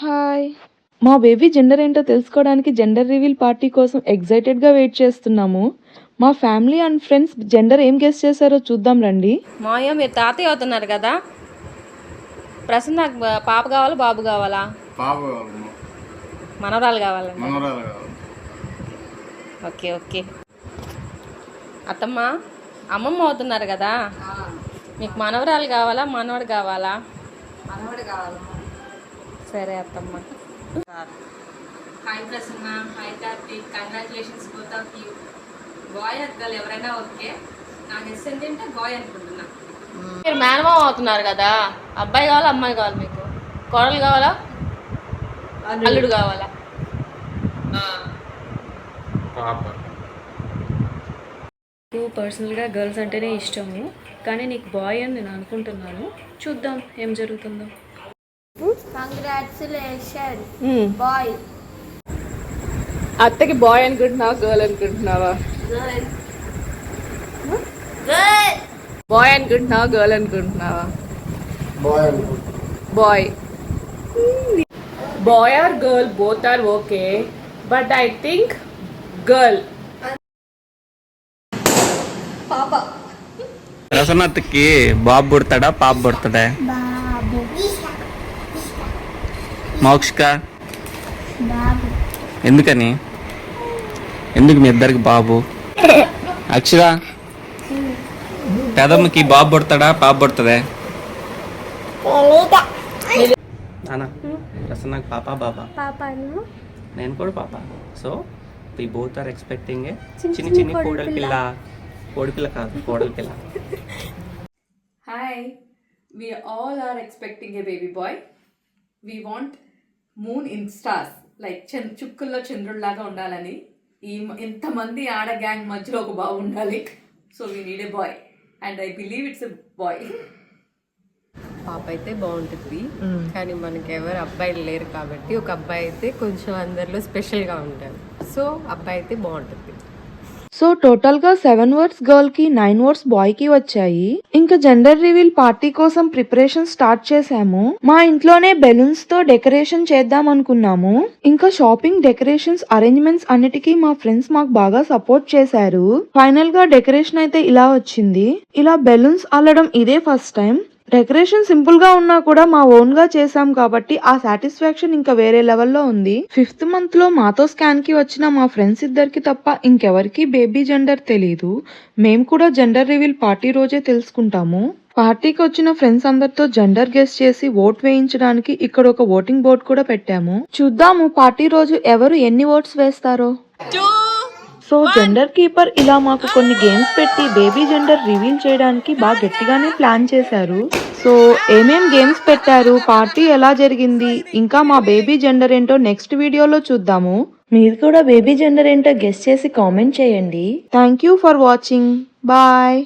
Hi! మా baby gender ఏంటో తెలుసుకోవడానికి జెండర్ రివీల్ పార్టీ కోసం ఎక్సైటెడ్‌గా వెయిట్ చేస్తున్నాము. మా ఫ్యామిలీ అండ్ ఫ్రెండ్స్ జెండర్ ఏం గెస్ చేశారో చూద్దాం రండి. మాయా మీరు తాతయ్య అవుతున్నారు కదా, ప్రస్తుతం నాకు పాప కావాలా బాబు కావాలా? పాప కావాలి. మనవరాలు కావాలండి. మనవరాలు కావాలి. Okay okay. అత్తమ్మ అమ్మమ్మ అవుతున్నారు కదా, మీకు మనవరాలు కావాలా మనవడు కావాలా? మనవడు కావాలి. సరే అత్తమ్మ. Hi Prasanna, hi Karthik, congratulations both of you. Bye అక్కలు ఎవరైనా ఓకే, నాకు ఎస్ ఏంటంటే బాయ్ అనుకుంటున్నా. మీరు మేనమామ అవుతున్నారు కదా, అబ్బాయి కావాలా అమ్మాయి కావాలి? మీకు కోడలు కావాలా అల్లుడు కావాలా? నాకు పర్సనల్గా గర్ల్స్ అంటేనే ఇష్టము, కానీ నీకు బాయ్ అని నేను అనుకుంటున్నాను. చూద్దాం ఏం జరుగుతుందో. Congratulation boy. అత్తకి బాయ్ అనుకుంటున్నావా గర్ల్ అనుకుంటున్నావా? బాయ్ అనుకుంటున్నావా గర్ల్ అనుకుంటున్నావా? Boy. Boy or girl both are okay, but I think girl. ప్రసన్నతకి బాబు పుడతాడా పాప పుడతాడా? మోక్షక ఎందుకని? ఎందుకు మీ ఇద్దరికి బాబు? అక్షర పెదమ్మకి బాబు పుడతాడా పాప పుడతాడా? నానా ప్రసన్నకి పాప బాబా? నేను కూడా పాప. So we both are expecting a చిన్ని చిన్ని కోడలి పిల్ల. కోడి పిల్ల కాదు, కోడలి పిల్ల. Hi, we all are expecting a baby boy. We want moon in stars, like చుక్కుల్లో చంద్రుడిలాగా ఉండాలని. ఇంతమంది ఆడ గ్యాంగ్ మధ్యలో ఒక బాబు ఉండాలి. So we need a boy and I believe it's a boy. పాప అయితే బాగుంటుంది, కానీ మనకి ఎవరు అబ్బాయిలు లేరు కాబట్టి ఒక అబ్బాయి అయితే కొంచెం అందరిలో స్పెషల్గా ఉంటారు. సో అబ్బాయి అయితే బాగుంటుంది. సో టోటల్గా 7 వర్డ్స్ గర్ల్ కి 9 వర్డ్స్ బాయ్ కి వచ్చాయి. ఇంకా జెండర్ రివీల్ పార్టీ కోసం ప్రిపరేషన్ స్టార్ట్ చేసాము. మా ఇంట్లోనే బెలూన్స్ తో డెకరేషన్ చేద్దాం అనుకున్నాము. ఇంకా షాపింగ్, డెకరేషన్స్, అరేంజ్మెంట్స్ అన్నిటికీ మా ఫ్రెండ్స్ మాకు బాగా సపోర్ట్ చేశారు. ఫైనల్ గా డెకరేషన్ అయితే ఇలా వచ్చింది. ఇలా బెలూన్స్ అల్లడం ఇదే ఫస్ట్ టైం. డెకరేషన్ సింపుల్ గా ఉన్నా కూడా మా ఓన్ గా చేసాం కాబట్టి ఆ సాటిస్ఫాక్షన్ ఇంకా వేరే లెవెల్లో ఉంది. 5th మంత్ లో మాతో స్కాన్ కి వచ్చిన మా ఫ్రెండ్స్ ఇద్దరికి తప్ప ఇంకెవరికి బేబీ జెండర్ తెలీదు. మేము కూడా జెండర్ రివీల్ పార్టీ రోజే తెలుసుకుంటాము. పార్టీకి వచ్చిన ఫ్రెండ్స్ అందరితో జెండర్ గెస్ చేసి ఓట్ వేయించడానికి ఇక్కడ ఒక ఓటింగ్ బోర్డ్ కూడా పెట్టాము. చూద్దాము పార్టీ రోజు ఎవరు ఎన్ని ఓట్స్ వేస్తారో. సో జెండర్ కీపర్ ఇలా మాకు కొన్ని గేమ్స్ పెట్టి బేబీ జెండర్ రివీల్ చేయడానికి బాగా గట్టిగానే ప్లాన్ చేశారు. సో ఏమేం గేమ్స్ పెట్టారు, పార్టీ ఎలా జరిగింది, ఇంకా మా బేబీ జెండర్ ఏంటో నెక్స్ట్ వీడియోలో చూద్దాము. మీరు కూడా బేబీ జెండర్ ఏంటో గెస్ చేసి కామెంట్ చేయండి. Thank you for watching. Bye.